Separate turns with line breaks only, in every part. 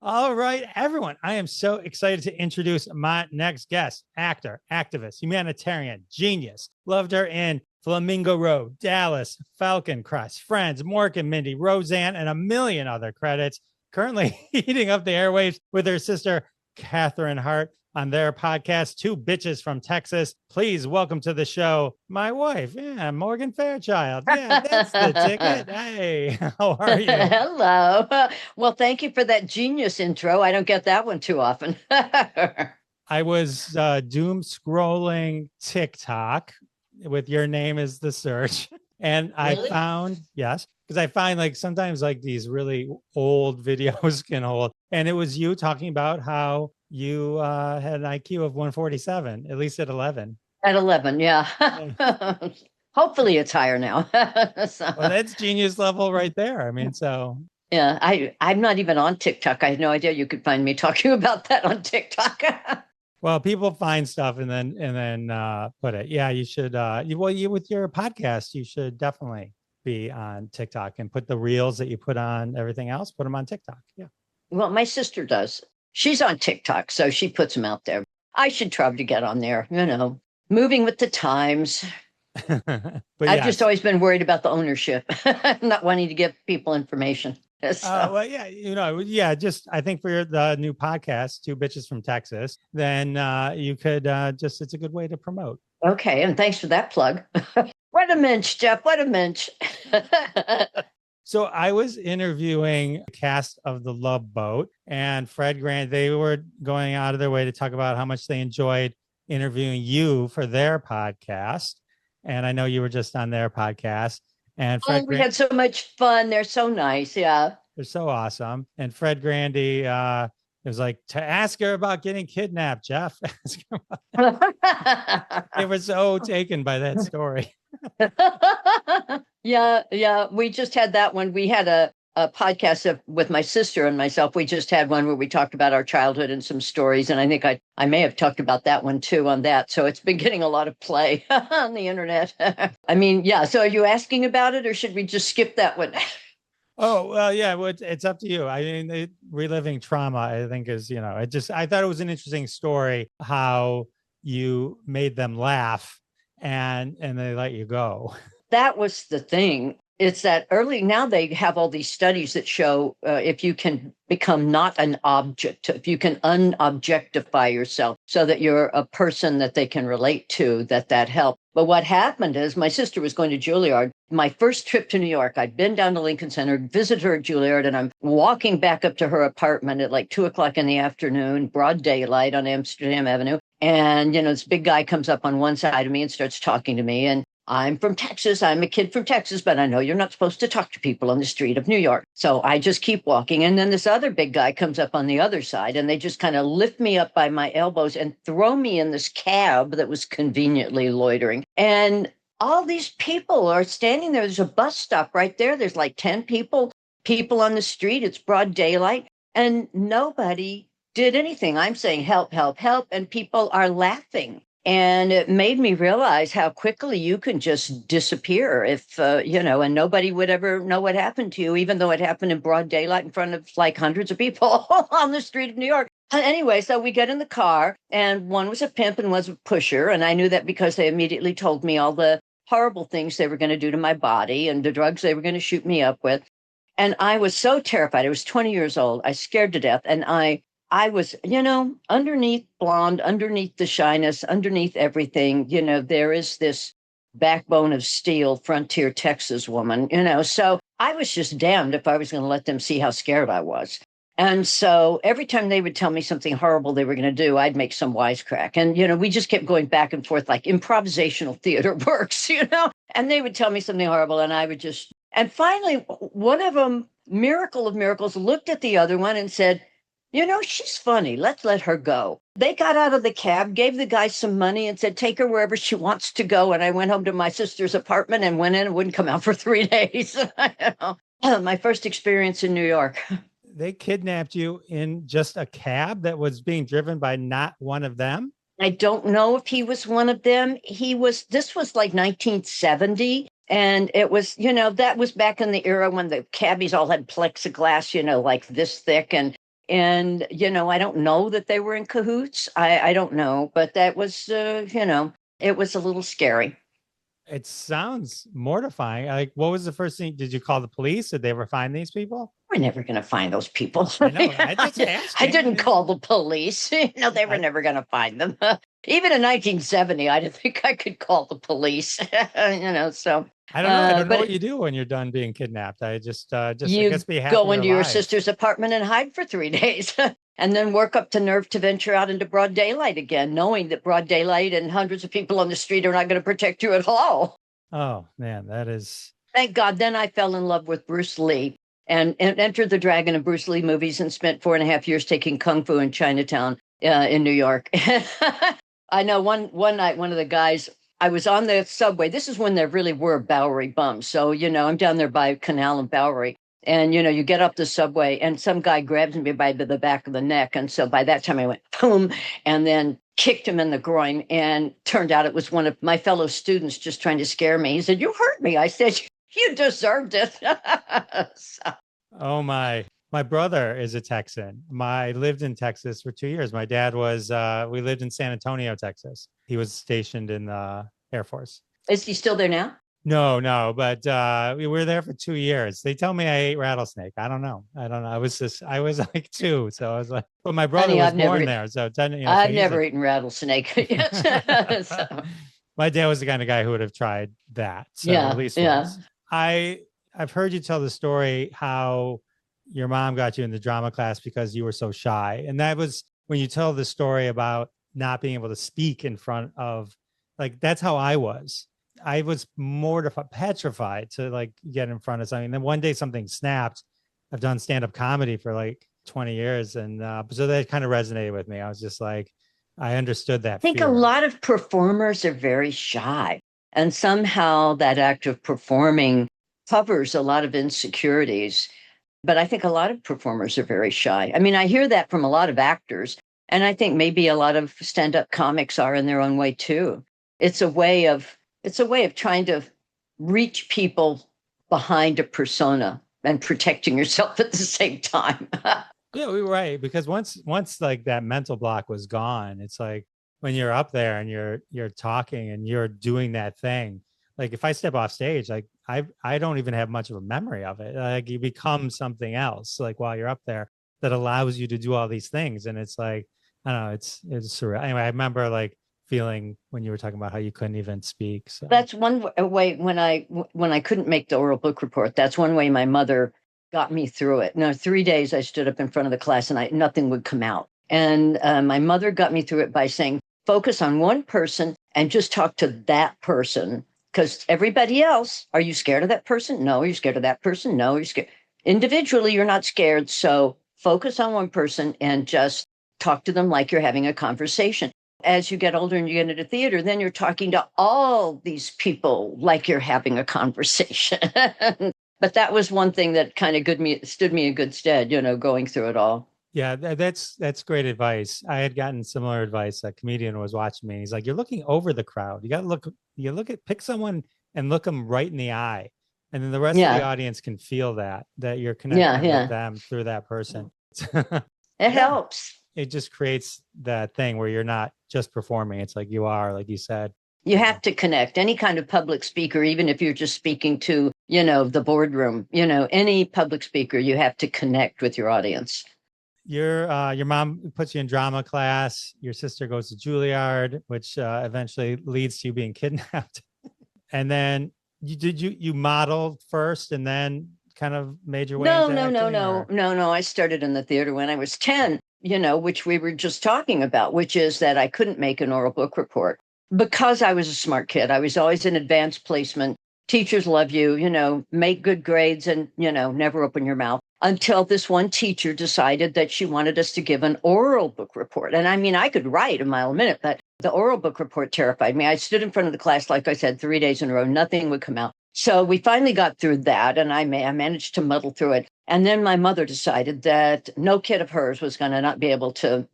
All right, everyone. I am so excited to introduce my next guest, actor, activist, humanitarian, genius. Loved her in Flamingo Road, Dallas, Falcon, Crest, Friends, Mork Mindy, Roseanne, and a million other credits. Currently heating up the airwaves with her sister, Catherine Hart, on their podcast, Two Bitches from Texas. Please welcome to the show my wife, Morgan Fairchild. Yeah, that's the ticket. Hey, how are you?
Hello. Well, thank you for that genius intro. I don't get that one too often.
I was doom scrolling TikTok with your name as the search. And I
Really?
found, yes, because I find like sometimes like these really old videos can hold. And it was you talking about how you had an IQ of 147, at least at 11.
At 11, yeah. Hopefully it's higher now.
Well, that's genius level right there. I mean, so
Yeah, I'm not even on TikTok. I had no idea you could find me talking about that on TikTok.
well, people find stuff and then put it. Yeah, you should. You with your podcast, you should definitely be on TikTok and put the reels that you put on everything else. Put them on TikTok. Yeah.
Well, my sister does. She's on TikTok, so she puts them out there. I should try to get on there, moving with the times.
but
I've just
yes.
always been worried about the ownership, not wanting to give people information. So.
Well, yeah, just I think for the new podcast, Two Bitches from Texas, then you could it's a good way to promote.
Okay, and thanks for that plug. What a mensch, Jeff. What a mensch.
So I was interviewing the cast of The Love Boat and Fred Grant. They were going out of their way to talk about how much they enjoyed interviewing you for their podcast. And I know you were just on their podcast. And Fred
we had so much fun. They're so nice. Yeah.
They're so awesome. And Fred Grandy, it was like to ask her about getting kidnapped, Jeff. They were so taken by that story.
Yeah. We just had that one. We had a podcast with my sister and myself. We just had one where we talked about our childhood and some stories. And I think I may have talked about that one too on that. So it's been getting a lot of play on the internet. I mean, yeah. So are you asking about it or should we just skip that one?
Oh, well, yeah, well, it's up to you. I mean, reliving trauma, I think I thought it was an interesting story how you made them laugh and they let you go.
That was the thing. It's that early now they have all these studies that show if you can become not an object, if you can unobjectify yourself so that you're a person that they can relate to, that helped. But what happened is my sister was going to Juilliard. My first trip to New York, I'd been down to Lincoln Center, visited her at Juilliard, and I'm walking back up to her apartment at like 2:00 in the afternoon, broad daylight on Amsterdam Avenue. And, this big guy comes up on one side of me and starts talking to me. And I'm from Texas. I'm a kid from Texas, but I know you're not supposed to talk to people on the street of New York. So I just keep walking. And then this other big guy comes up on the other side and they just kind of lift me up by my elbows and throw me in this cab that was conveniently loitering. And all these people are standing there. There's a bus stop right there. There's like 10 people on the street. It's broad daylight and nobody did anything. I'm saying help, help, help. And people are laughing. And it made me realize how quickly you can just disappear if, and nobody would ever know what happened to you, even though it happened in broad daylight in front of like hundreds of people on the street of New York. Anyway, so we get in the car and one was a pimp and was a pusher. And I knew that because they immediately told me all the horrible things they were going to do to my body and the drugs they were going to shoot me up with. And I was so terrified. I was 20 years old. I scared to death. And I was, underneath blonde, underneath the shyness, underneath everything, there is this backbone of steel frontier Texas woman, so I was just damned if I was going to let them see how scared I was. And so every time they would tell me something horrible they were going to do, I'd make some wisecrack. And, we just kept going back and forth like improvisational theater works, and they would tell me something horrible and I would just, and finally, one of them, miracle of miracles, looked at the other one and said, she's funny. Let's let her go. They got out of the cab, gave the guy some money and said, take her wherever she wants to go. And I went home to my sister's apartment and went in and wouldn't come out for 3 days. My first experience in New York.
They kidnapped you in just a cab that was being driven by not one of them?
I don't know if he was one of them. This was like 1970. And it was, that was back in the era when the cabbies all had plexiglass, like this thick. And And, I don't know that they were in cahoots. I don't know, but that was, it was a little scary.
It sounds mortifying. Like, what was the first thing? Did you call the police? Did they ever find these people?
We're never going to find those people.
I know. I just asked.
I didn't call the police. They were never going to find them. Even in 1970, I didn't think I could call the police. So
I don't know. I don't know what you do when you're done being kidnapped. I just I guess be happy.
Go into your sister's apartment and hide for 3 days. And then work up to nerve to venture out into broad daylight again, knowing that broad daylight and hundreds of people on the street are not going to protect you at all.
Oh, man, that is...
Thank God. Then I fell in love with Bruce Lee and entered the Dragon and Bruce Lee movies and spent 4.5 years taking Kung Fu in Chinatown in New York. I know one night, one of the guys, I was on the subway. This is when there really were Bowery bums. So, I'm down there by Canal and Bowery. And, you get up the subway and some guy grabs me by the back of the neck. And so by that time I went, boom, and then kicked him in the groin. And turned out it was one of my fellow students just trying to scare me. He said, "You hurt me." I said, "You deserved it." So.
Oh, my brother is a Texan. I lived in Texas for 2 years. My dad was, we lived in San Antonio, Texas. He was stationed in the Air Force.
Is he still there now?
No, but we were there for 2 years. They tell me I ate rattlesnake. I don't know. I was like 2. So I was like, but my brother was born there. So
I've never eaten rattlesnake. So.
My dad was the kind of guy who would have tried that. So at least once. I've heard you tell the story how your mom got you in the drama class because you were so shy. And that was when you tell the story about not being able to speak in front of, like, that's how I was. I was mortified, petrified to like get in front of something. And then one day something snapped. I've done stand-up comedy for like 20 years. And so that kind of resonated with me. I was just like, I understood that.
I think
fear.
A lot of performers are very shy. And somehow that act of performing covers a lot of insecurities. But I think a lot of performers are very shy. I mean, I hear that from a lot of actors. And I think maybe a lot of stand-up comics are in their own way too. It's a way of trying to reach people behind a persona and protecting yourself at the same time.
Yeah, we were right. Because once like that mental block was gone, it's like when you're up there and you're talking and you're doing that thing. Like if I step off stage, like I don't even have much of a memory of it. Like you become something else, like while you're up there, that allows you to do all these things. And it's like, I don't know, it's surreal. Anyway, I remember like feeling when you were talking about how you couldn't even speak. So
that's one way when I couldn't make the oral book report. That's one way my mother got me through it. Now, 3 days I stood up in front of the class and nothing would come out. And my mother got me through it by saying, focus on one person and just talk to that person. Because everybody else, are you scared of that person? No. Are you scared of that person? No. You're scared. Individually, you're not scared. So focus on one person and just talk to them like you're having a conversation. As you get older and you get into theater, then you're talking to all these people like you're having a conversation. But that was one thing that kind of stood me in good stead, going through it all.
Yeah, that's great advice. I had gotten similar advice. A comedian was watching me. He's like, "You're looking over the crowd. You got to pick someone and look them right in the eye, and then the rest of the audience can feel that you're connecting with them through that person."
It helps.
It just creates that thing where you're not just performing. It's like you are, like you said.
You have to connect. Any kind of public speaker, even if you're just speaking to, the boardroom, any public speaker, you have to connect with your audience.
Your mom puts you in drama class. Your sister goes to Juilliard, which eventually leads to you being kidnapped. And then you modeled first and then kind of made your way into acting?
No. I started in the theater when I was 10, which we were just talking about, which is that I couldn't make an oral book report because I was a smart kid. I was always in advanced placement. Teachers love you, make good grades and, never open your mouth. Until this one teacher decided that she wanted us to give an oral book report. And I mean, I could write a mile a minute, but the oral book report terrified me. I stood in front of the class, like I said, 3 days in a row, nothing would come out. So we finally got through that and I managed to muddle through it. And then my mother decided that no kid of hers was going to not be able to,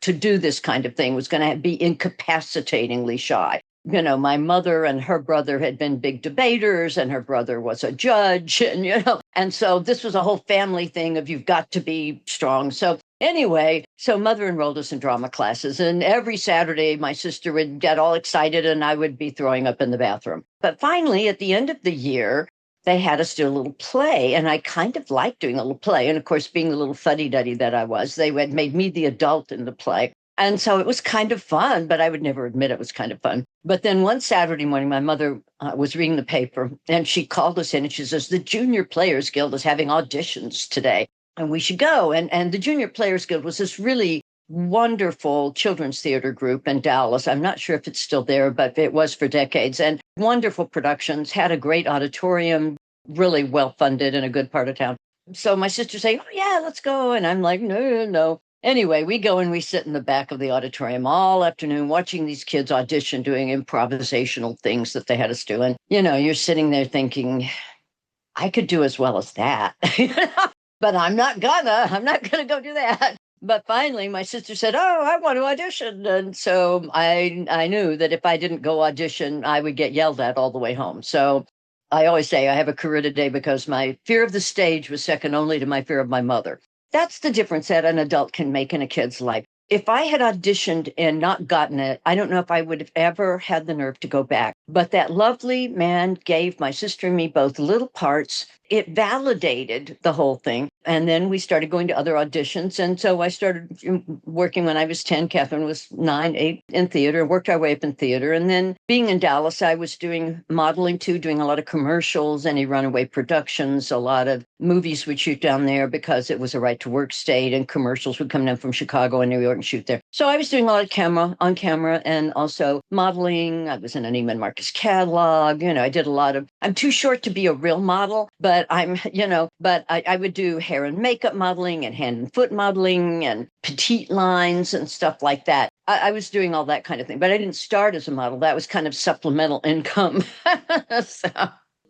to do this kind of thing, was going to be incapacitatingly shy. My mother and her brother had been big debaters and her brother was a judge and so this was a whole family thing of you've got to be strong. So Anyway, so mother enrolled us in drama classes. And every Saturday, my sister would get all excited and I would be throwing up in the bathroom. But finally, at the end of the year, they had us do a little play. And I kind of liked doing a little play. And of course, being the little fuddy-duddy that I was, they had made me the adult in the play. And so it was kind of fun, but I would never admit it was kind of fun. But then one Saturday morning, my mother was reading the paper and she called us in and she says, the Junior Players Guild is having auditions today and we should go. And the Junior Players Guild was this really wonderful children's theater group in Dallas. I'm not sure if it's still there, but it was for decades. And wonderful productions, had a great auditorium, really well funded in a good part of town. So my sister's saying, oh, yeah, let's go. And I'm like, no. Anyway, we go and we sit in the back of the auditorium all afternoon watching these kids audition, doing improvisational things that they had us do. And, you're sitting there thinking, I could do as well as that. But I'm not gonna go do that. But finally, my sister said, oh, I want to audition. And so I knew that if I didn't go audition, I would get yelled at all the way home. So I always say I have a career today because my fear of the stage was second only to my fear of my mother. That's the difference that an adult can make in a kid's life. If I had auditioned and not gotten it, I don't know if I would have ever had the nerve to go back. But that lovely man gave my sister and me both little parts. It validated the whole thing. And then we started going to other auditions. And so I started working when I was 10. Catherine was 9, 8 in theater, worked our way up in theater. And then being in Dallas, I was doing modeling too, doing a lot of commercials, any runaway productions, a lot of movies would shoot down there because it was a right to work state and commercials would come in from Chicago and New York and shoot there. So I was doing a lot of on camera and also modeling. I was in an Neiman Marcus catalog. I did a lot of, I'm too short to be a real model, but I would do hair and makeup modeling and hand and foot modeling and petite lines and stuff like that. I was doing all that kind of thing, but I didn't start as a model. That was kind of supplemental income.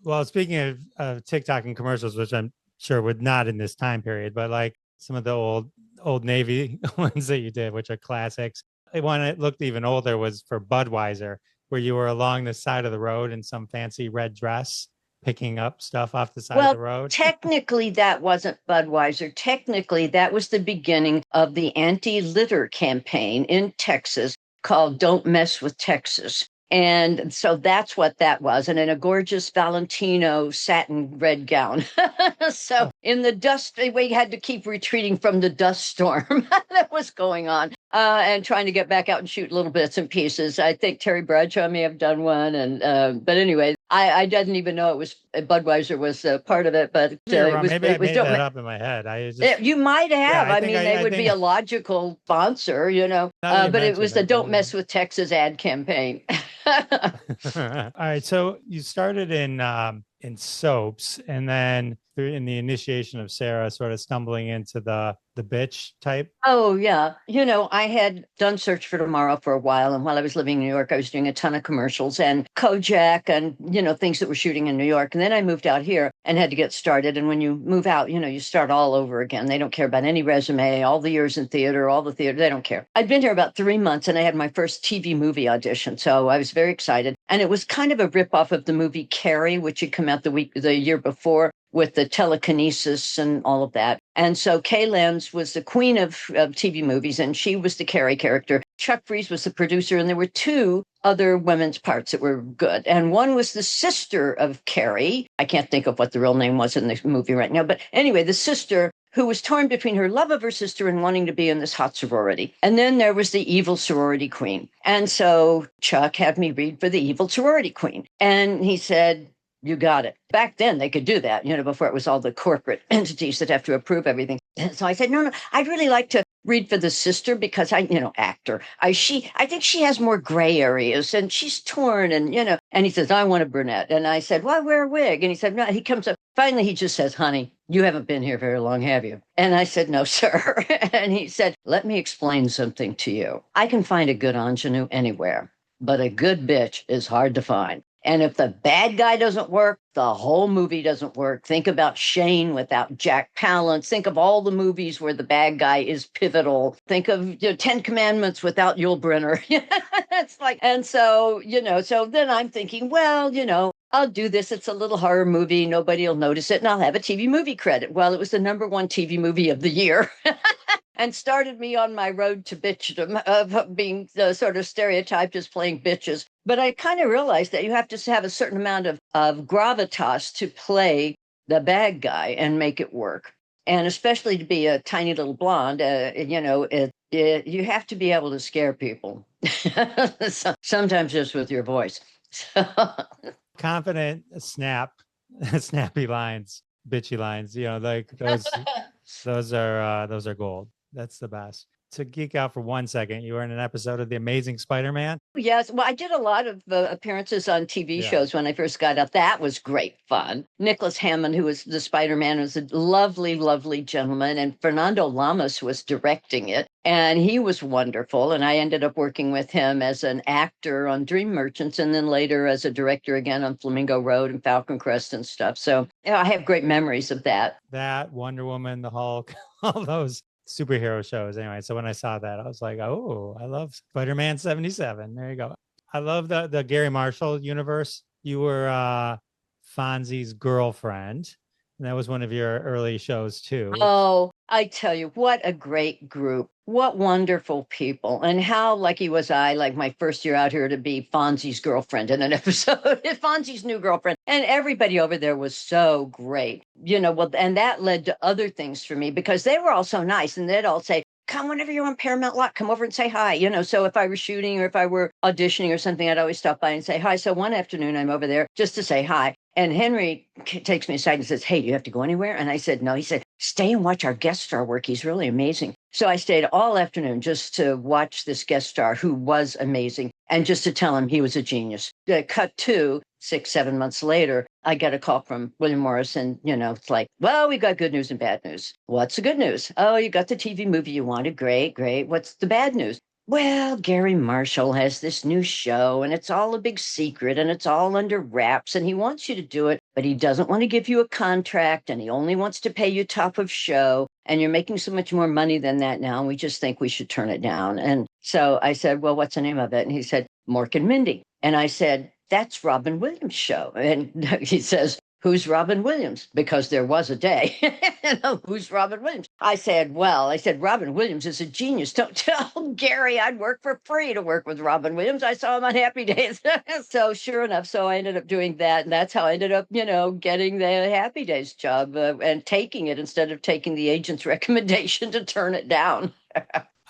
Well, speaking of TikTok and commercials, which I'm sure would not in this time period, but like some of the old Navy ones that you did, which are classics. One that looked even older was for Budweiser, where you were along the side of the road in some fancy red dress, picking up stuff off the side of the road.
Technically, that wasn't Budweiser. Technically, that was the beginning of the anti-litter campaign in Texas called Don't Mess with Texas. And so that's what that was. And in a gorgeous Valentino satin red gown. So in the dust, we had to keep retreating from the dust storm that was going on and trying to get back out and shoot little bits and pieces. I think Terry Bradshaw may have done one. And but anyway, I didn't even know it was Budweiser was part of it. But
maybe I made that up in my head.
You might have. Yeah, I mean, they would be a logical sponsor, but it was the Don't Mess with Texas ad campaign.
All right. So you started in soaps and then in the initiation of Sarah, sort of stumbling into the bitch type.
Oh, yeah. I had done Search for Tomorrow for a while. And while I was living in New York, I was doing a ton of commercials and Kojak and, things that were shooting in New York. And then I moved out here and had to get started. And when you move out, you start all over again. They don't care about any resume, all the years in theater, all the theater. They don't care. I'd been here about 3 months and I had my first TV movie audition. So I was very excited. And it was kind of a ripoff of the movie Carrie, which had come out the year before, with the telekinesis and all of that. And so Kay Lenz was the queen of TV movies, and she was the Carrie character. Chuck Fries was the producer, and there were 2 other women's parts that were good. And one was the sister of Carrie. I can't think of what the real name was in the movie right now. But anyway, the sister who was torn between her love of her sister and wanting to be in this hot sorority. And then there was the evil sorority queen. And so Chuck had me read for the evil sorority queen. And he said, you got it. Back then they could do that, before it was all the corporate entities that have to approve everything. And so I said, no, I'd really like to read for the sister because actor. I think she has more gray areas and she's torn and, and he says, I want a brunette. And I said, well, wear a wig. And he said, no, he comes up. Finally, he just says, honey, you haven't been here very long, have you? And I said, no, sir. And he said, let me explain something to you. I can find a good ingenue anywhere, but a good bitch is hard to find. And if the bad guy doesn't work, the whole movie doesn't work. Think about Shane without Jack Palance. Think of all the movies where the bad guy is pivotal. Think of 10 Commandments without Yul Brynner. It's like, and so, so then I'm thinking, well, I'll do this. It's a little horror movie. Nobody will notice it. And I'll have a TV movie credit. Well, it was the #1 TV movie of the year. and started me on my road to bitchdom of being sort of stereotyped as playing bitches. But I kind of realized that you have to have a certain amount of gravitas to play the bad guy and make it work. And especially to be a tiny little blonde, you have to be able to scare people. Sometimes just with your voice.
Confident, snappy lines, bitchy lines. Like those are gold. That's the best. To geek out for 1 second, you were in an episode of The Amazing Spider-Man.
Yes. Well, I did a lot of appearances on TV shows when I first got up. That was great fun. Nicholas Hammond, who was the Spider-Man, was a lovely, lovely gentleman. And Fernando Lamas was directing it. And he was wonderful. And I ended up working with him as an actor on Dream Merchants and then later as a director again on Flamingo Road and Falcon Crest and stuff. So I have great memories of that.
That, Wonder Woman, the Hulk, all those superhero shows. Anyway, so when I saw that, I was like, oh, I love Spider-Man 77. There you go. I love the Gary Marshall universe. You were Fonzie's girlfriend. And that was one of your early shows too.
Oh, I tell you, what a great group. What wonderful people. And how lucky was I, like my first year out here, to be Fonzie's girlfriend in an episode, Fonzie's new girlfriend. And everybody over there was so great. And that led to other things for me because they were all so nice. And they'd all say, come whenever you're on Paramount Lot, come over and say hi. So if I were shooting or if I were auditioning or something, I'd always stop by and say hi. So one afternoon I'm over there just to say hi. And Henry takes me aside and says, hey, do you have to go anywhere? And I said, no. He said, stay and watch our guest star work. He's really amazing. So I stayed all afternoon just to watch this guest star who was amazing and just to tell him he was a genius. Cut to 6-7 months later, I get a call from William Morris and, it's like, well, we got good news and bad news. What's the good news? Oh, you got the TV movie you wanted. Great, great. What's the bad news? Well, Gary Marshall has this new show and it's all a big secret and it's all under wraps and he wants you to do it, but he doesn't want to give you a contract and he only wants to pay you top of show and you're making so much more money than that now. And we just think we should turn it down. And so I said, well, what's the name of it? And he said, Mork and Mindy. And I said, that's Robin Williams' show. And he says, who's Robin Williams? Because there was a day. Who's Robin Williams? I said, Robin Williams is a genius. Don't tell Gary I'd work for free to work with Robin Williams. I saw him on Happy Days. So sure enough, so I ended up doing that. And that's how I ended up, getting the Happy Days job and taking it instead of taking the agent's recommendation to turn it down.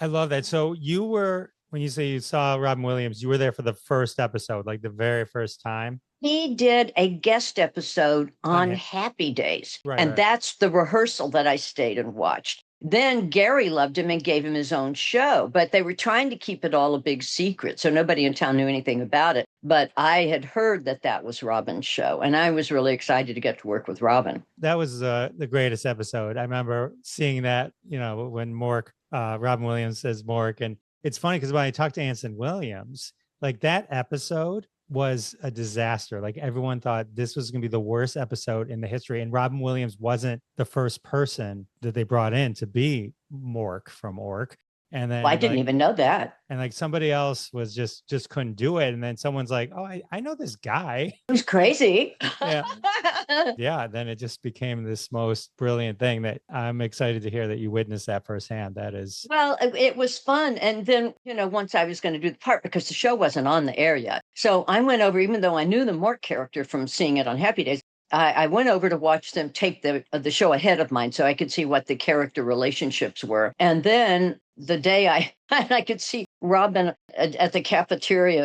I love that. So you were, when you say you saw Robin Williams, you were there for the first episode, like the very first time?
He did a guest episode on Happy Days. And that's the rehearsal that I stayed and watched. Then Gary loved him and gave him his own show, but they were trying to keep it all a big secret. So nobody in town knew anything about it. But I had heard that was Robin's show. And I was really excited to get to work with Robin.
That was the greatest episode. I remember seeing that, when Robin Williams says Mork. And it's funny because when I talked to Anson Williams, like that episode was a disaster. Like everyone thought this was going to be the worst episode in the history. And Robin Williams wasn't the first person that they brought in to be Mork from Ork. And then
I didn't even know that.
And like somebody else was just couldn't do it. And then someone's like, oh, I know this guy.
Who's crazy.
Yeah. Yeah. Then it just became this most brilliant thing that I'm excited to hear that you witnessed that firsthand. That is.
Well, it was fun. And then, once I was going to do the part, because the show wasn't on the air yet. So I went over, even though I knew the Mork character from seeing it on Happy Days, I went over to watch them tape the show ahead of mine so I could see what the character relationships were. And then the day I could see Robin at the cafeteria,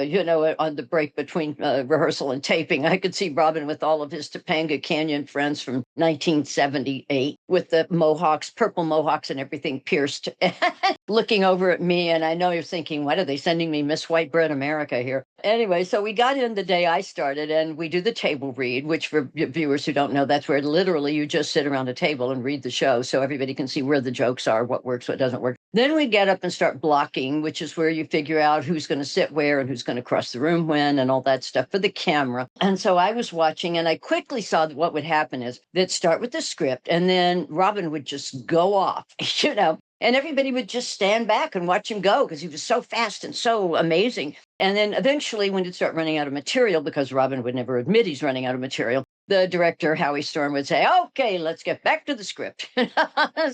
on the break between rehearsal and taping, I could see Robin with all of his Topanga Canyon friends from 1978 with the mohawks, purple mohawks and everything pierced, looking over at me. And I know you're thinking, what are they sending me Miss White Bread America here? Anyway, so we got in the day I started and we do the table read, which for viewers who don't know, that's where literally you just sit around a table and read the show so everybody can see where the jokes are, what works, what doesn't work. Then we get up and start blocking, which is where you figure out who's going to sit where and who's going to cross the room when and all that stuff for the camera. And so I was watching and I quickly saw that what would happen is they'd start with the script and then Robin would just go off, and everybody would just stand back and watch him go because he was so fast and so amazing. And then eventually when he'd start running out of material, because Robin would never admit he's running out of material, the director, Howie Storm, would say, okay, let's get back to the script.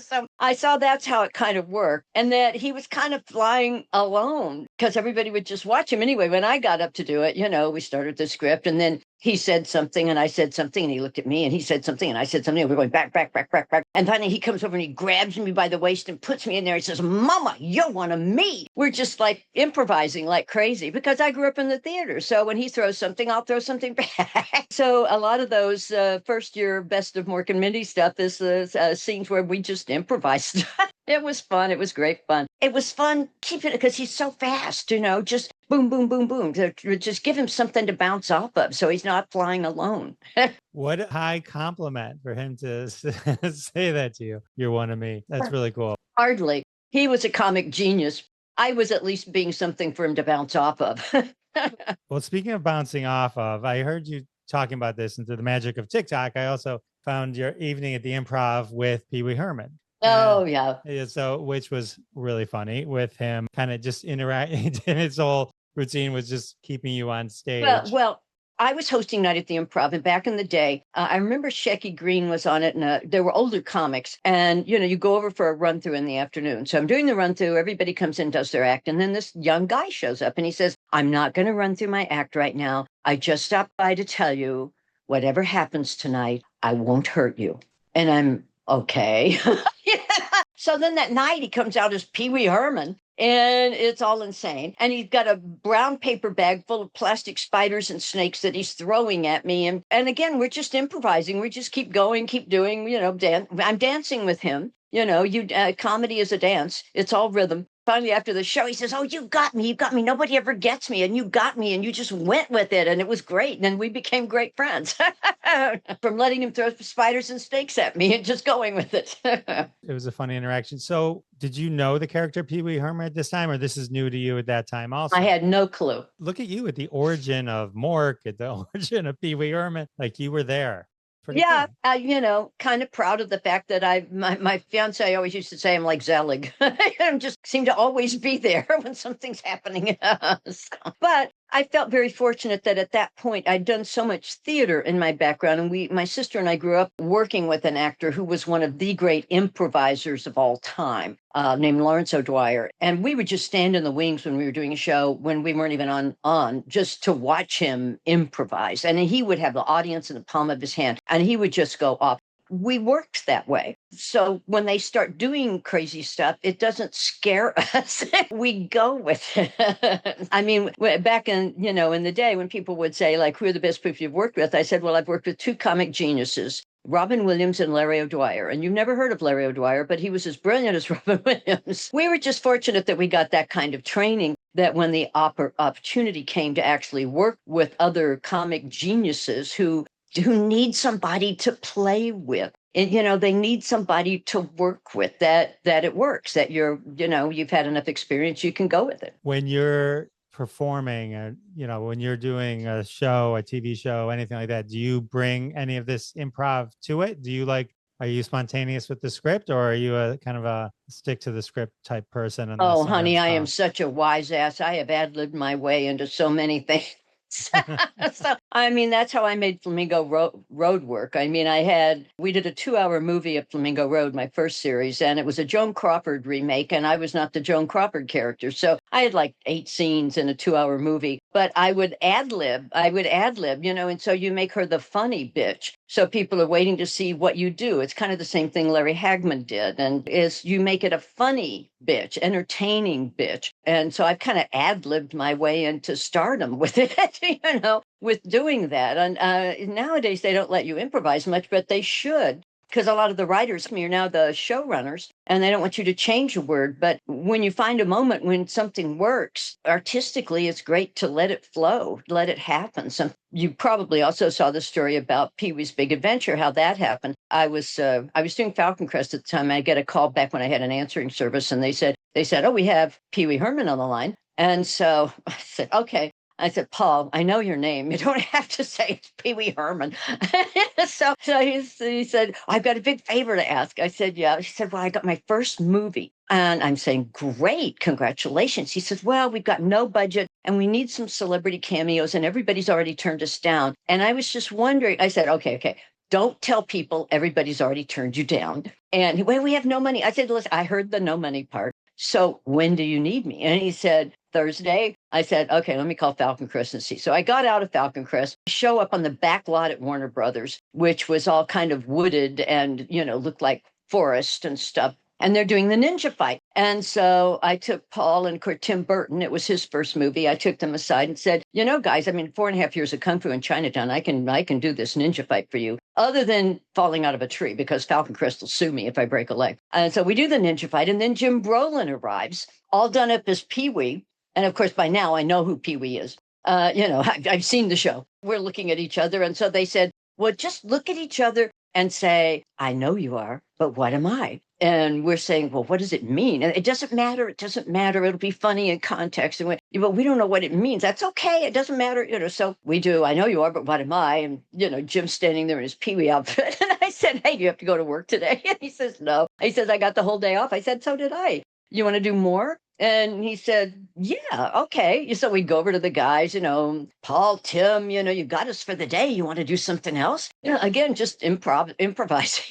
So I saw that's how it kind of worked. And that he was kind of flying alone because everybody would just watch him. Anyway, when I got up to do it, we started the script and then he said something and I said something and he looked at me and he said something and I said something and we're going back. And finally he comes over and he grabs me by the waist and puts me in there. He says, Mama, you're one of me. We're just like improvising like crazy because I grew up in the theater. So when he throws something, I'll throw something back. So a lot of those first year Best of Mork and Mindy stuff is the scenes where we just improvised. It was fun. It was great fun. It was fun keeping it because he's so fast, just boom, boom, boom, boom. Just give him something to bounce off of so he's not flying alone.
What a high compliment for him to say that to you. You're one of me. That's really cool.
Hardly. He was a comic genius. I was at least being something for him to bounce off of.
Well, speaking of bouncing off of, I heard you talking about this and through the magic of TikTok. I also found your evening at the Improv with Pee Wee Herman.
Oh, yeah.
So, which was really funny with him kind of just interacting. His whole routine was just keeping you on stage.
Well, I was hosting night at the Improv, and back in the day, I remember Shecky Green was on it, and there were older comics, and you go over for a run through in the afternoon. So I'm doing the run through. Everybody comes in, does their act, and then this young guy shows up, and he says, "I'm not going to run through my act right now. I just stopped by to tell you, whatever happens tonight, I won't hurt you." And I'm okay. Yeah. So then that night he comes out as Pee Wee Herman. And it's all insane. And he's got a brown paper bag full of plastic spiders and snakes that he's throwing at me. And again, we're just improvising. We just keep going, keep doing, I'm dancing with him. Comedy is a dance. It's all rhythm. Finally, after the show, he says, "Oh, you got me. You got me. Nobody ever gets me. And you got me. And you just went with it. And it was great." And then we became great friends from letting him throw spiders and snakes at me and just going with it.
It was a funny interaction. So did you know the character Pee Wee Herman at this time, or this is new to you at that time also?
I had no clue.
Look at you at the origin of Mork, at the origin of Pee Wee Herman. Like you were there.
Yeah, kind of proud of the fact that my fiance always used to say I'm like Zelig. I just seem to always be there when something's happening. But I felt very fortunate that at that point I'd done so much theater in my background, and my sister and I grew up working with an actor who was one of the great improvisers of all time, named Lawrence O'Dwyer. And we would just stand in the wings when we were doing a show when we weren't even on just to watch him improvise. And he would have the audience in the palm of his hand, and he would just go off. We worked that way. So when they start doing crazy stuff, it doesn't scare us. We go with it. I mean, back in the day when people would say, like, who are the best people you've worked with? I said, well, I've worked with two comic geniuses, Robin Williams and Larry O'Dwyer. And you've never heard of Larry O'Dwyer, but he was as brilliant as Robin Williams. We were just fortunate that we got that kind of training, that when the opportunity came to actually work with other comic geniuses who need somebody to play with. And, they need somebody to work with that it works, that you've had enough experience, you can go with it.
When you're performing, when you're doing a show, a TV show, anything like that, do you bring any of this improv to it? Are you spontaneous with the script, or are you a kind of a stick to the script type person?
Oh, honey, I am such a wise ass. I have ad-libbed my way into so many things. So, I mean, that's how I made Flamingo Road work. I mean, we did a 2-hour movie of Flamingo Road, my first series, and it was a Joan Crawford remake, and I was not the Joan Crawford character. So I had like 8 scenes in a 2-hour movie, but I would ad-lib, and so you make her the funny bitch. So people are waiting to see what you do. It's kind of the same thing Larry Hagman did, and is you make it a funny bitch, entertaining bitch. And so I've kind of ad-libbed my way into stardom with it, with doing that. And nowadays they don't let you improvise much, but they should, because a lot of the writers are now the showrunners, and they don't want you to change a word. But when you find a moment when something works artistically, it's great to let it flow, let it happen. So you probably also saw the story about Pee-wee's Big Adventure, how that happened. I was doing Falcon Crest at the time. I get a call back when I had an answering service, and they said, "Oh, we have Pee Wee Herman on the line." And so I said, "Okay." I said, "Paul, I know your name. You don't have to say it's Pee Wee Herman." So he said, "I've got a big favor to ask." I said, "Yeah." She said, "Well, I got my first movie. And I'm saying, great, congratulations. He says, well, we've got no budget and we need some celebrity cameos and everybody's already turned us down. And I was just wondering, I said, okay. Don't tell people everybody's already turned you down. And well, we have no money. I said, listen, I heard the no money part. So when do you need me? And he said, Thursday. I said, okay, let me call Falcon Crest and see. So I got out of Falcon Crest, show up on the back lot at Warner Brothers, which was all kind of wooded and, looked like forest and stuff. And they're doing the ninja fight. And so I took Paul and Tim Burton. It was his first movie. I took them aside and said, guys, 4.5 years of Kung Fu in Chinatown. I can do this ninja fight for you, other than falling out of a tree, because Falcon Crest will sue me if I break a leg. And so we do the ninja fight. And then Jim Brolin arrives, all done up as Pee-wee. And of course, by now I know who Pee-wee is. I've seen the show. We're looking at each other. And so they said, well, just look at each other and say, I know you are, but what am I? And we're saying, well, what does it mean? And it doesn't matter. It doesn't matter. It'll be funny in context. But we don't know what it means. That's okay. It doesn't matter. So we do. I know you are, but what am I? And, Jim's standing there in his Pee-wee outfit. And I said, hey, do you have to go to work today? And he says, no. He says, I got the whole day off. I said, so did I. You want to do more? And he said, yeah, okay. So we'd go over to the guys, Paul, Tim, you got us for the day. You want to do something else? Again, just improvising.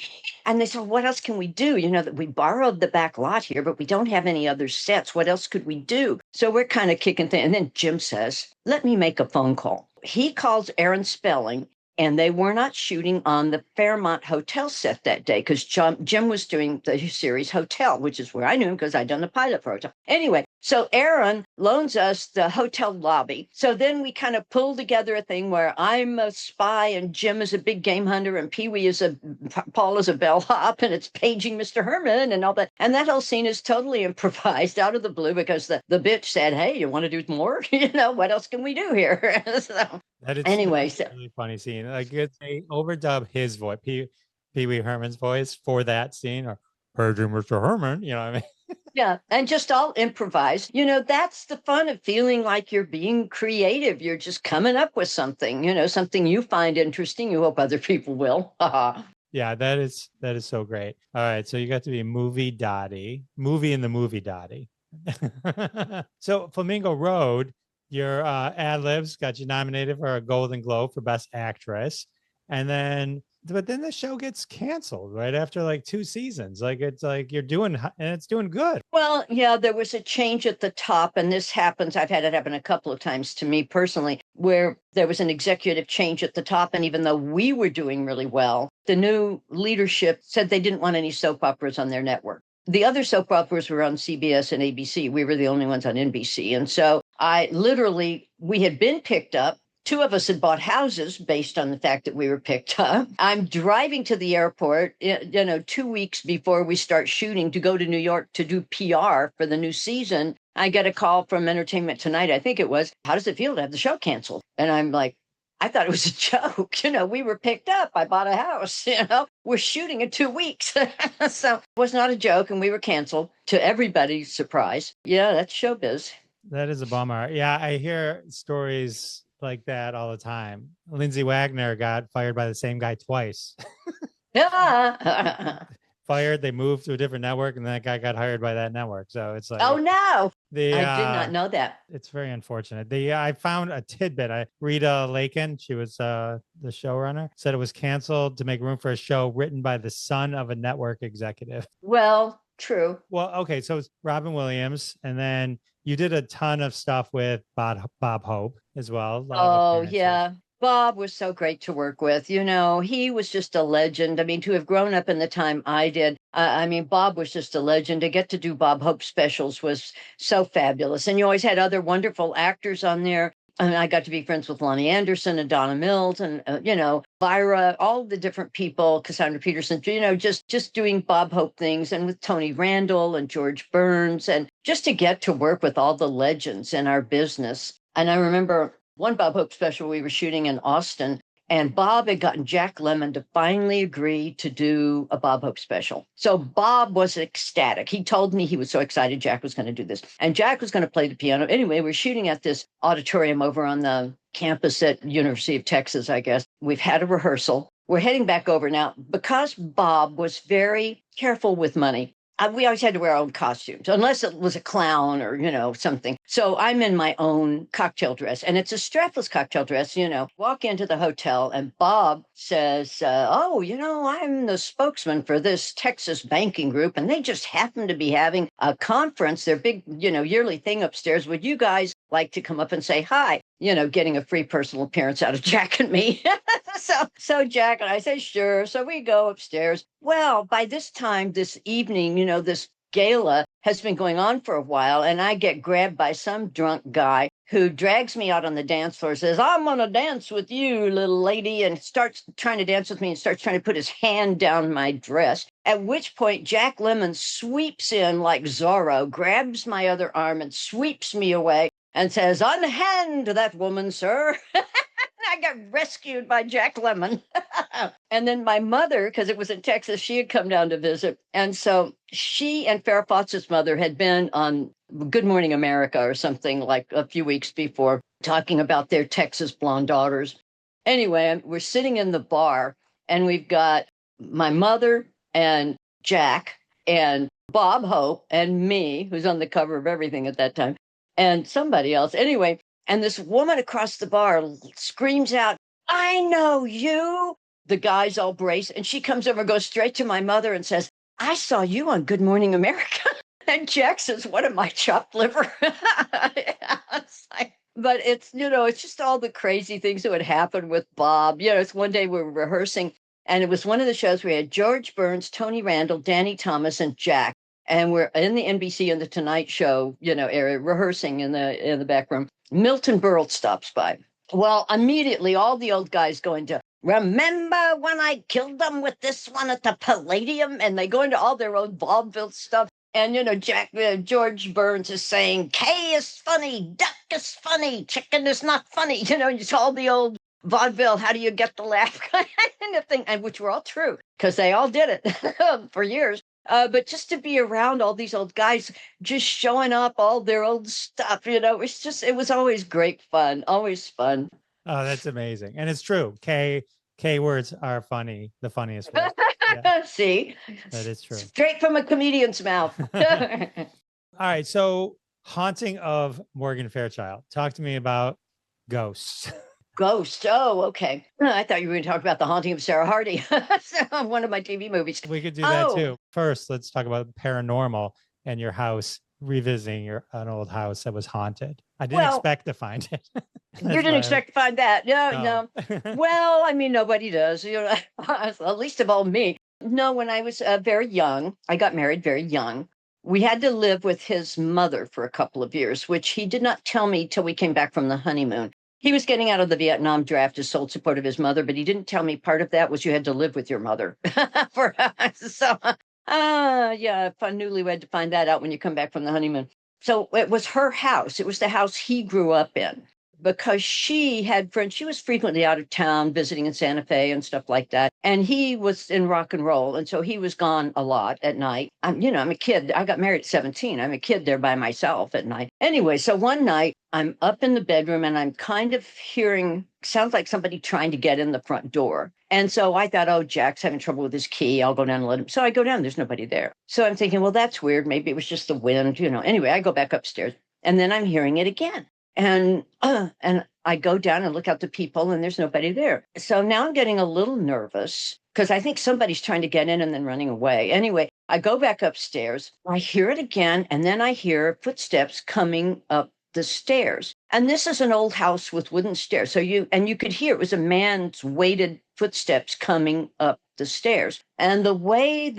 And they said, what else can we do? That we borrowed the back lot here, but we don't have any other sets. What else could we do? So we're kind of kicking things. And then Jim says, let me make a phone call. He calls Aaron Spelling. And they were not shooting on the Fairmont Hotel set that day because Jim was doing the series Hotel, which is where I knew him because I'd done the pilot for Hotel. Anyway, so Aaron loans us the hotel lobby. So then we kind of pull together a thing where I'm a spy and Jim is a big game hunter and Paul is a bellhop and it's paging Mr. Herman and all that. And that whole scene is totally improvised out of the blue because the bitch said, hey, you want to do more? What else can we do here? So
that is
anyway,
a really funny scene. Like they overdub his voice, Pee-wee Herman's voice for that scene, or paging Mr. Herman, what I mean?
Yeah, and just all improvised. That's the fun of feeling like you're being creative. You're just coming up with something, something you find interesting. You hope other people will.
Yeah, that is so great. All right, so you got to be movie in the movie Dottie. So Flamingo Road, your ad-libs got you nominated for a Golden Globe for Best Actress. But then the show gets canceled right after like 2 seasons. Like it's like you're doing, and it's doing good.
Well, yeah, there was a change at the top, and this happens. I've had it happen a couple of times to me personally, where there was an executive change at the top. And even though we were doing really well, the new leadership said they didn't want any soap operas on their network. The other soap operas were on CBS and ABC. We were the only ones on NBC. And so we had been picked up. 2 of us had bought houses based on the fact that we were picked up. I'm driving to the airport, 2 weeks before we start shooting to go to New York to do PR for the new season. I get a call from Entertainment Tonight, I think it was, how does it feel to have the show canceled? And I'm like, I thought it was a joke. We were picked up. I bought a house, we're shooting in 2 weeks. So it was not a joke. And we were canceled to everybody's surprise. Yeah, that's showbiz.
That is a bummer. Yeah, I hear stories like that all the time. Lindsay Wagner got fired by the same guy twice. Fired, they moved to a different network, and that guy got hired by that network. So it's like,
oh no, I did not know that.
It's very unfortunate. I found a tidbit. Rita Lakin, she was the showrunner, said it was canceled to make room for a show written by the son of a network executive.
Well, true.
Well, okay, so it's Robin Williams, and then you did a ton of stuff with Bob Hope as well.
Oh, yeah. Bob was so great to work with. He was just a legend. To have grown up in the time I did, Bob was just a legend. To get to do Bob Hope specials was so fabulous. And you always had other wonderful actors on there. And I got to be friends with Lonnie Anderson and Donna Mills and, Lyra, all the different people, Cassandra Peterson, just doing Bob Hope things, and with Tony Randall and George Burns, and just to get to work with all the legends in our business. And I remember one Bob Hope special we were shooting in Austin, and Bob had gotten Jack Lemmon to finally agree to do a Bob Hope special. So Bob was ecstatic. He told me he was so excited Jack was going to do this. And Jack was going to play the piano. Anyway, we're shooting at this auditorium over on the campus at University of Texas, I guess. We've had a rehearsal. We're heading back over now. Because Bob was very careful with money, we always had to wear our own costumes, unless it was a clown or, something. So I'm in my own cocktail dress, and it's a strapless cocktail dress, Walk into the hotel, and Bob says, oh, I'm the spokesman for this Texas banking group, and they just happen to be having a conference, their big, yearly thing upstairs. Would you guys like to come up and say hi? Getting a free personal appearance out of Jack and me. So Jack and I say, sure. So we go upstairs. Well, by this time, this evening, this gala has been going on for a while, and I get grabbed by some drunk guy who drags me out on the dance floor, says, I'm going to dance with you, little lady, and starts trying to dance with me and starts trying to put his hand down my dress. At which point, Jack Lemmon sweeps in like Zorro, grabs my other arm and sweeps me away and says, unhand that woman, sir. I got rescued by Jack Lemmon. And then my mother, because it was in Texas, she had come down to visit. And so she and Farrah Fawcett's mother had been on Good Morning America or something like a few weeks before, talking about their Texas blonde daughters. Anyway, we're sitting in the bar, and we've got my mother and Jack and Bob Hope and me, who's on the cover of everything at that time, and somebody else. Anyway, and this woman across the bar screams out, I know you. The guys all brace, and she comes over, goes straight to my mother and says, I saw you on Good Morning America. And Jack says, what am I, chopped liver? But it's just all the crazy things that would happen with Bob. It's one day we were rehearsing, and it was one of the shows where we had George Burns, Tony Randall, Danny Thomas, and Jack. And we're in the NBC and the Tonight Show, area, rehearsing in the back room. Milton Berle stops by. Well, immediately all the old guys go into, remember when I killed them with this one at the Palladium? And they go into all their own vaudeville stuff. And, George Burns is saying, K is funny, duck is funny, chicken is not funny. It's all the old vaudeville, how do you get the laugh kind of thing, and which were all true, because they all did it for years. But just to be around all these old guys just showing up all their old stuff, it was always great fun, always fun.
Oh, that's amazing. And it's true. K words are funny, the funniest words.
Yeah. See?
That is true.
Straight from a comedian's mouth.
All right. So, Haunting of Morgan Fairchild. Talk to me about ghosts.
Ghost. Oh, okay. I thought you were going to talk about The Haunting of Sarah Hardy. One of my TV movies.
We could do that too. First, let's talk about Paranormal and your house, revisiting an old house that was haunted. I didn't expect to find it.
You didn't expect to find that. No. Well, I mean, nobody does, at least of all me. No, when I was very young, I got married very young. We had to live with his mother for a couple of years, which he did not tell me till we came back from the honeymoon. He was getting out of the Vietnam draft as sole support of his mother, but he didn't tell me part of that was you had to live with your mother. For so, fun newlywed to find that out when you come back from the honeymoon. So it was her house. It was the house he grew up in, because she had friends. She was frequently out of town visiting in Santa Fe and stuff like that. And he was in rock and roll. And so he was gone a lot at night. I'm a kid. I got married at 17. I'm a kid there by myself at night. Anyway, so one night I'm up in the bedroom and I'm kind of hearing, sounds like somebody trying to get in the front door. And so I thought, oh, Jack's having trouble with his key. I'll go down and let him. So I go down. There's nobody there. So I'm thinking, well, that's weird. Maybe it was just the wind, Anyway, I go back upstairs and then I'm hearing it again. And I go down and look out the people and there's nobody there. So now I'm getting a little nervous because I think somebody's trying to get in and then running away. Anyway, I go back upstairs. I hear it again. And then I hear footsteps coming up the stairs. And this is an old house with wooden stairs. So you could hear it was a man's weighted footsteps coming up the stairs. And the way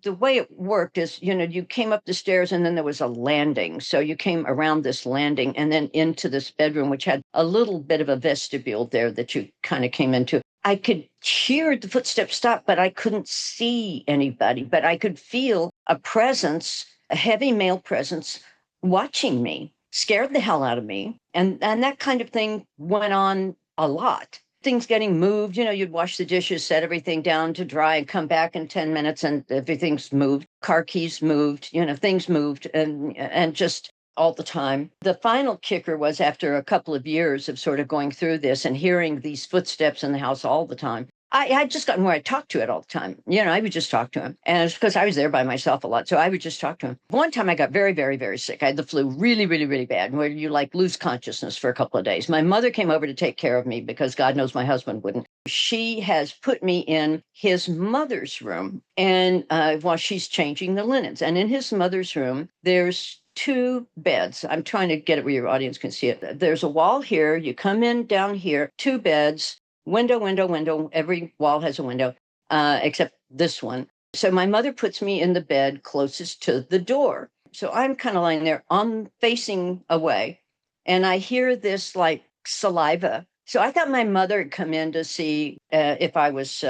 it worked is, you came up the stairs and then there was a landing. So you came around this landing and then into this bedroom, which had a little bit of a vestibule there that you kind of came into. I could hear the footsteps stop, but I couldn't see anybody. But I could feel a presence, a heavy male presence watching me, scared the hell out of me. And that kind of thing went on a lot. Things getting moved, you'd wash the dishes, set everything down to dry and come back in 10 minutes and everything's moved. Car keys moved, things moved and just all the time. The final kicker was after a couple of years of sort of going through this and hearing these footsteps in the house all the time. I had just gotten where I talked to it all the time. I would just talk to him. And it's because I was there by myself a lot. So I would just talk to him. One time I got very, very, very sick. I had the flu really, really, really bad, where you like lose consciousness for a couple of days. My mother came over to take care of me because God knows my husband wouldn't. She has put me in his mother's room and while she's changing the linens. And in his mother's room, there's two beds. I'm trying to get it where your audience can see it. There's a wall here. You come in down here, two beds. Window, window, window. Every wall has a window, except this one. So my mother puts me in the bed closest to the door. So I'm kind of lying there, I'm facing away, and I hear this like saliva. So I thought my mother had come in to see if I was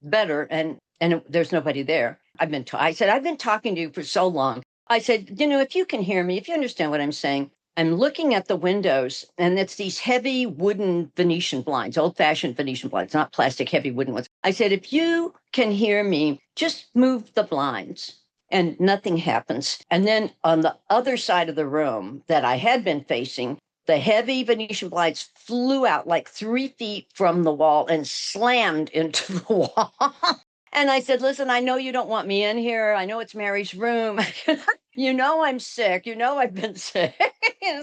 better, and there's nobody there. I said, I've been talking to you for so long. I said, if you can hear me, if you understand what I'm saying, I'm looking at the windows, and it's these heavy wooden Venetian blinds, old-fashioned Venetian blinds, not plastic, heavy wooden ones. I said, if you can hear me, just move the blinds. And nothing happens. And then on the other side of the room that I had been facing, the heavy Venetian blinds flew out like 3 feet from the wall and slammed into the wall. And I said, listen, I know you don't want me in here. I know it's Mary's room. I'm sick. I've been sick.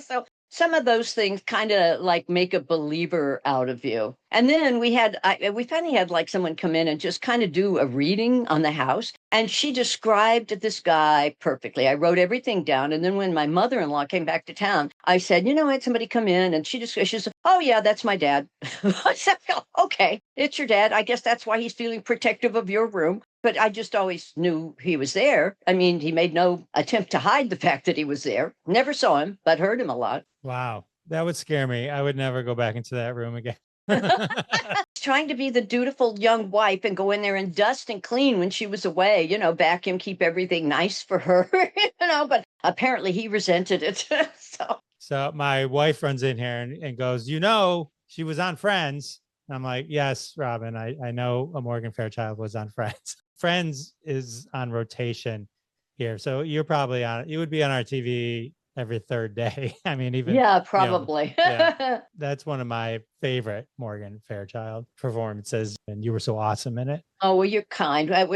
So some of those things kind of like make a believer out of you. And then we finally had like someone come in and just kind of do a reading on the house. And she described this guy perfectly. I wrote everything down. And then when my mother-in-law came back to town, I said, I had somebody come in, and she said, oh yeah, that's my dad. I said, okay, it's your dad. I guess that's why he's feeling protective of your room. But I just always knew he was there. I mean, he made no attempt to hide the fact that he was there. Never saw him, but heard him a lot.
Wow. That would scare me. I would never go back into that room again.
Trying to be the dutiful young wife and go in there and dust and clean when she was away, vacuum, keep everything nice for her, but apparently he resented it.
So my wife runs in here and goes, she was on Friends. And I'm like, yes, Robin, I know a Morgan Fairchild was on Friends. Friends is on rotation here. So you're probably you would be on our TV every third day. I mean, even.
Yeah, probably.
That's one of my favorite Morgan Fairchild performances. And you were so awesome in it.
Oh, well, you're kind. It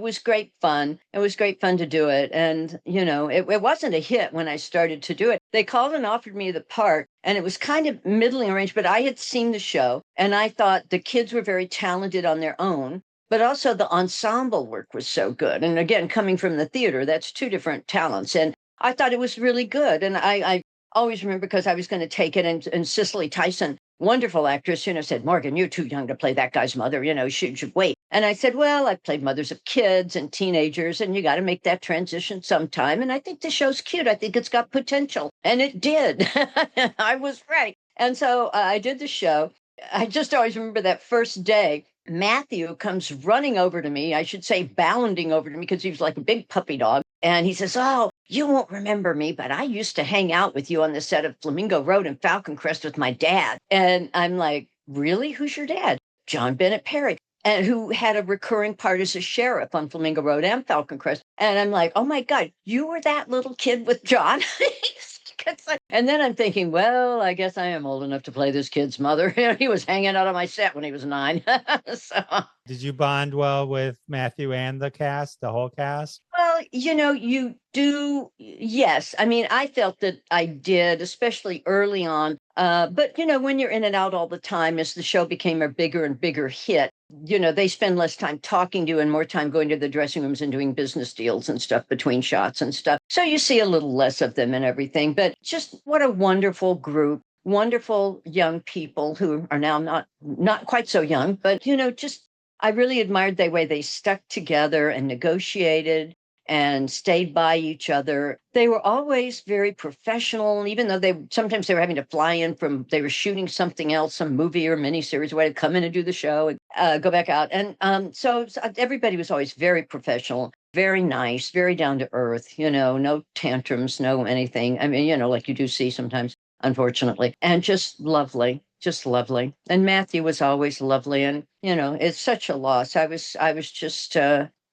was great fun. It was great fun to do it. And, it wasn't a hit when I started to do it. They called and offered me the part, and it was kind of middling arranged, but I had seen the show, and I thought the kids were very talented on their own. But also the ensemble work was so good. And again, coming from the theater, that's two different talents. And I thought it was really good. And I always remember, because I was going to take it, and Cicely Tyson, wonderful actress, said, Morgan, you're too young to play that guy's mother. She should wait. And I said, well, I've played mothers of kids and teenagers, and you got to make that transition sometime. And I think the show's cute. I think it's got potential. And it did. I was right. And so I did the show. I just always remember that first day. Matthew comes running over to me, I should say bounding over to me, because he was like a big puppy dog. And he says, oh, you won't remember me, but I used to hang out with you on the set of Flamingo Road and Falcon Crest with my dad. And I'm like, really? Who's your dad? John Bennett Perry, and who had a recurring part as a sheriff on Flamingo Road and Falcon Crest. And I'm like, oh my God, you were that little kid with John? And then I'm thinking, well, I guess I am old enough to play this kid's mother. He was hanging out on my set when he was 9. So.
Did you bond well with Matthew and the cast, the whole cast?
Well, you do. Yes. I mean, I felt that I did, especially early on. But, when you're in and out all the time, as the show became a bigger and bigger hit, they spend less time talking to you and more time going to the dressing rooms and doing business deals and stuff between shots and stuff. So you see a little less of them and everything. But just what a wonderful group, wonderful young people who are now not quite so young, but, I really admired the way they stuck together and negotiated and stayed by each other. They were always very professional, even though sometimes they were having to fly in they were shooting something else, some movie or miniseries, where they'd come in and do the show and go back out. And so everybody was always very professional, very nice, very down to earth, no tantrums, no anything. I mean, like you do see sometimes, unfortunately, and just lovely. Just lovely. And Matthew was always lovely. And, it's such a loss. I was just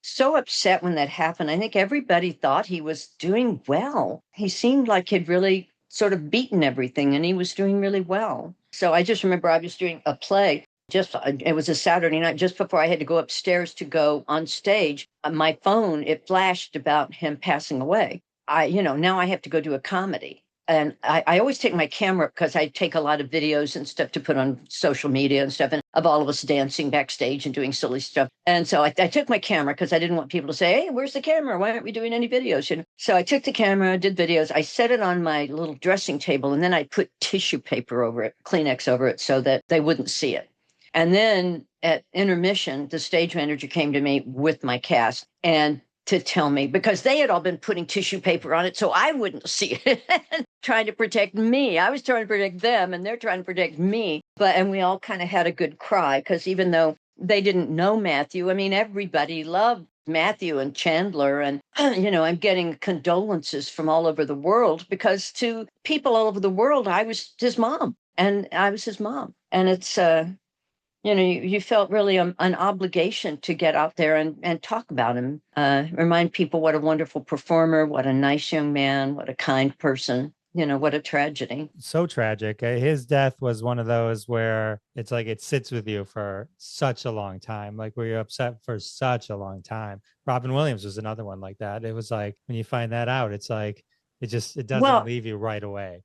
so upset when that happened. I think everybody thought he was doing well. He seemed like he'd really sort of beaten everything, and he was doing really well. So I just remember I was doing a play It was a Saturday night just before I had to go upstairs to go on stage. My phone, it flashed about him passing away. Now I have to go do a comedy. And I always take my camera because I take a lot of videos and stuff to put on social media and stuff, and of all of us dancing backstage and doing silly stuff. And so I took my camera because I didn't want people to say, hey, where's the camera? Why aren't we doing any videos? So I took the camera, did videos. I set it on my little dressing table, and then I put tissue paper over it, Kleenex over it, so that they wouldn't see it. And then at intermission, the stage manager came to me with my cast and to tell me, because they had all been putting tissue paper on it so I wouldn't see it, trying to protect me. I was trying to protect them, and they're trying to protect me. And we all kind of had a good cry, because even though they didn't know Matthew, I mean, everybody loved Matthew and Chandler. And, I'm getting condolences from all over the world, because to people all over the world, I was his mom, and I was his mom. And it's, you felt really an obligation to get out there and talk about him, remind people what a wonderful performer, what a nice young man, what a kind person, what a tragedy.
So tragic. His death was one of those where it's like it sits with you for such a long time, like where you're upset for such a long time. Robin Williams was another one like that. It was like when you find that out, it's like it doesn't leave you right away.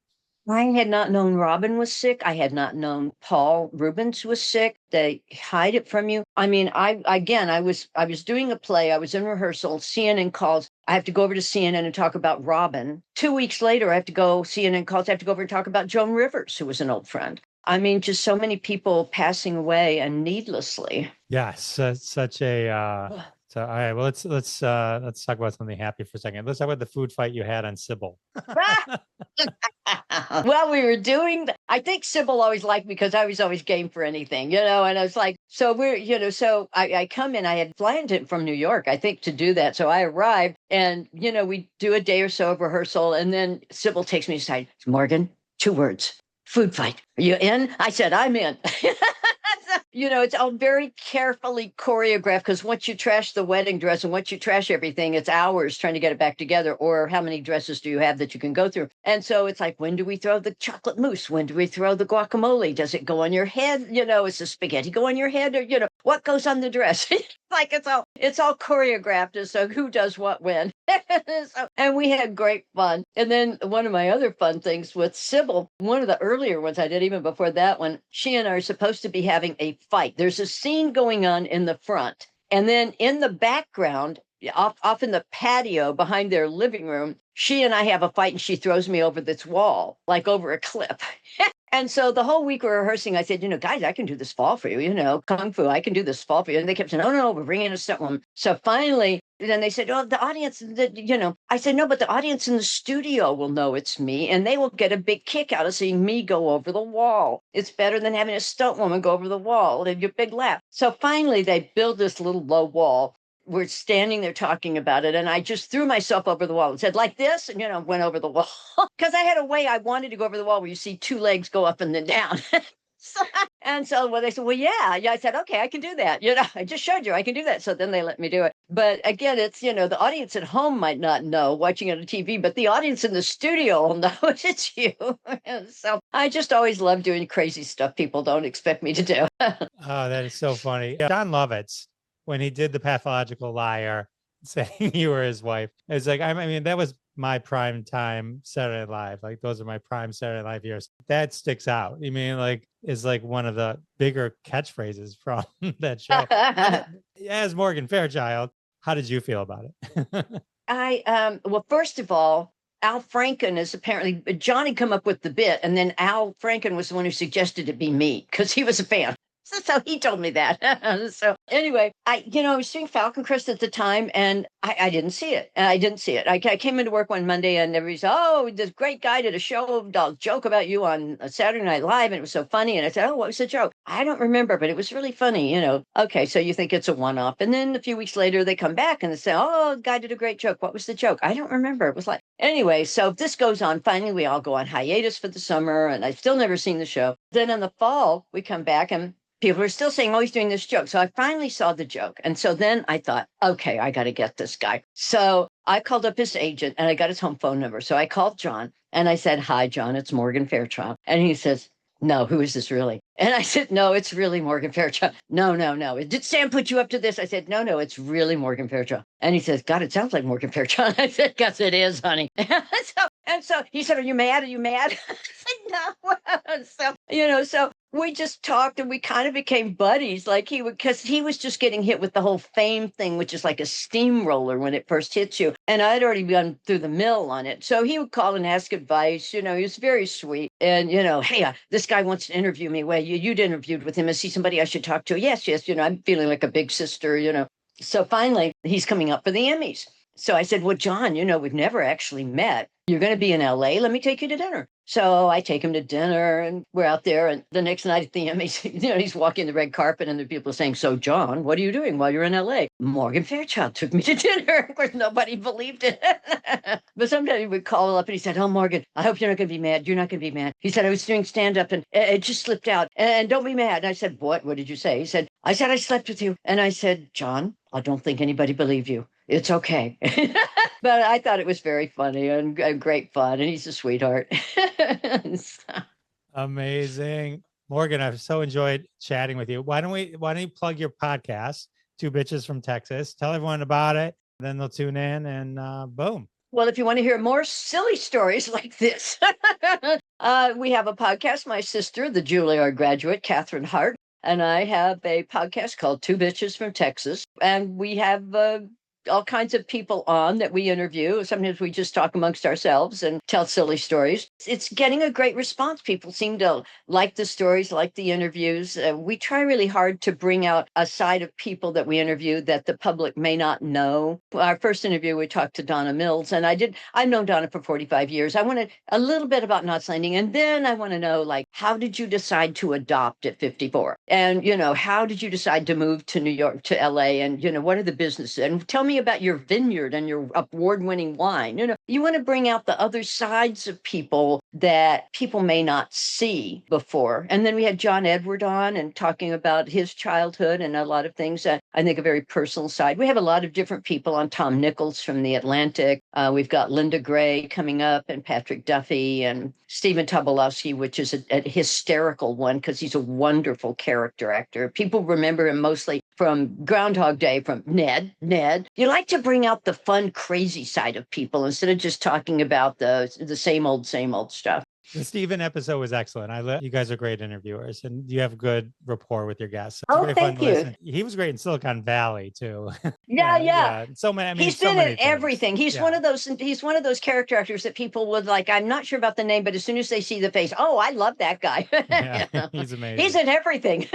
I had not known Robin was sick. I had not known Paul Rubens was sick. They hide it from you. I mean, I was doing a play. I was in rehearsal. CNN calls. I have to go over to CNN and talk about Robin. 2 weeks later, I have to go. CNN calls. I have to go over and talk about Joan Rivers, who was an old friend. I mean, just so many people passing away and needlessly.
Yes, such a. So, all right, well, let's talk about something happy for a second. Let's talk about the food fight you had on Cybill.
Well, we were doing, I think Cybill always liked me because I was always game for anything, and I was like, so so I come in, I had flown him from New York, I think, to do that. So I arrived, and, we do a day or so of rehearsal, and then Cybill takes me aside. Morgan, 2 words, food fight. Are you in? I said, I'm in. It's all very carefully choreographed, because once you trash the wedding dress and once you trash everything, it's hours trying to get it back together. Or how many dresses do you have that you can go through? And so it's like, when do we throw the chocolate mousse? When do we throw the guacamole? Does it go on your head? Is the spaghetti go on your head? Or, what goes on the dress? Like it's all choreographed. And so who does what when? And we had great fun. And then one of my other fun things with Cybill, one of the earlier ones I did, even before that one, she and I are supposed to be having a fight. There's a scene going on in the front. And then in the background, off in the patio behind their living room, she and I have a fight, and she throws me over this wall, like over a cliff. And so the whole week we're rehearsing, I said, guys, I can do this fall for you, Kung Fu, I can do this fall for you. And they kept saying, oh, no, we're bringing a stunt woman. So finally, then they said, oh, the audience, I said, no, but the audience in the studio will know it's me, and they will get a big kick out of seeing me go over the wall. It's better than having a stunt woman go over the wall and get a big laugh. So finally, they build this little low wall. We're standing there talking about it, and I just threw myself over the wall and said, like this, and, went over the wall. Because I had a way I wanted to go over the wall where you see 2 legs go up and then down. So they said, well, yeah. I said, okay, I can do that. I just showed you I can do that. So then they let me do it. But again, it's, the audience at home might not know watching it on TV, but the audience in the studio will know it's you. So I just always love doing crazy stuff people don't expect me to do.
Oh, that is so funny. John Lovitz, when he did the pathological liar saying you were his wife, it's like, I mean, that was my prime time Saturday Night Live. Like, those are my prime Saturday Night Live years. That sticks out. I mean, like, is like one of the bigger catchphrases from that show. As Morgan Fairchild, how did you feel about it?
Well, first of all, Al Franken is apparently, John had come up with the bit, and then Al Franken was the one who suggested it be me, because he was a fan. So he told me that. So anyway, I was doing Falcon, Crest at the time, and I didn't see it. I came into work one Monday, and everybody said, oh, this great guy did a joke about you on Saturday Night Live, and it was so funny. And I said, oh, what was the joke? I don't remember, but it was really funny, Okay, so you think it's a one-off. And then a few weeks later, they come back and they say, oh, the guy did a great joke. What was the joke? I don't remember. It was like, anyway, so this goes on. Finally, we all go on hiatus for the summer, and I've still never seen the show. Then in the fall, we come back, and people are still saying, oh, he's doing this joke. So I finally saw the joke. And so then I thought, okay, I got to get this guy. So I called up his agent, and I got his home phone number. So I called John, and I said, hi, John, it's Morgan Fairchild. And he says, no, who is this really? And I said, no, it's really Morgan Fairchild. No, no, no. Did Sam put you up to this? I said, no, no, it's really Morgan Fairchild. And he says, God, it sounds like Morgan Fairchild. I said, yes, it is, honey. So he said, are you mad? Are you mad? I said, no. So we just talked and we kind of became buddies. Like because he was just getting hit with the whole fame thing, which is like a steamroller when it first hits you. And I'd already gone through the mill on it. So he would call and ask advice. He was very sweet. And, hey, this guy wants to interview me. Well, you'd interviewed with him. Is he somebody I should talk to? Yes. I'm feeling like a big sister. So finally, he's coming up for the Emmys. So I said, well, John, we've never actually met. You're going to be in LA. Let me take you to dinner. So I take him to dinner and we're out there. And the next night at the Emmys, he's walking the red carpet and the people saying, so John, what are you doing while you're in LA? Morgan Fairchild took me to dinner. Of course, nobody believed it. But sometimes he would call up and he said, oh, Morgan, I hope you're not going to be mad. You're not going to be mad. He said, I was doing stand up and it just slipped out. And don't be mad. And I said, what? What did you say? He said, I slept with you. And I said, John, I don't think anybody believed you. It's okay. But I thought it was very funny and great fun. And he's a sweetheart.
Amazing. Morgan, I've so enjoyed chatting with you. Why don't you plug your podcast, Two Bitches from Texas? Tell everyone about it. Then they'll tune in and boom.
Well, if you want to hear more silly stories like this, we have a podcast. My sister, the Juilliard graduate, Catherine Hart, and I have a podcast called Two Bitches from Texas. And we have all kinds of people on that we interview. Sometimes we just talk amongst ourselves and tell silly stories. It's getting a great response. People seem to like the stories, like the interviews. We try really hard to bring out a side of people that we interview that the public may not know. Our first interview, we talked to Donna Mills, and I've known Donna for 45 years. I wanted a little bit about Knots Landing, and then I want to know, like, how did you decide to adopt at 54? And, how did you decide to move to New York, to LA? And, what are the businesses? And tell me about your vineyard and your award-winning wine. You want to bring out the other sides of people that people may not see before. And then we had John Edward on and talking about his childhood and a lot of things that I think a very personal side. We have a lot of different people on. Tom Nichols from The Atlantic. We've got Linda Gray coming up and Patrick Duffy and Stephen Tobolowsky, which is a hysterical one because he's a wonderful character actor. People remember him mostly from Groundhog Day, from Ned. You like to bring out the fun, crazy side of people instead of just talking about the same old stuff.
The Stephen episode was excellent. You guys are great interviewers and you have good rapport with your guests.
It's thank you.
He was great in Silicon Valley too.
Yeah.
So many.
He's been in everything. He's one of those character actors that people would like. I'm not sure about the name, but as soon as they see the face, oh, I love that guy.
He's amazing.
He's in everything.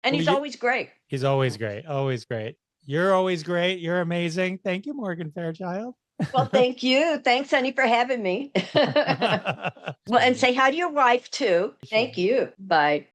And he's always great.
He's always great. Always great. You're always great. You're amazing. Thank you, Morgan Fairchild.
Well, thank you. Thanks, honey, for having me. Well, and say hi to your wife, too. Thank you. Bye.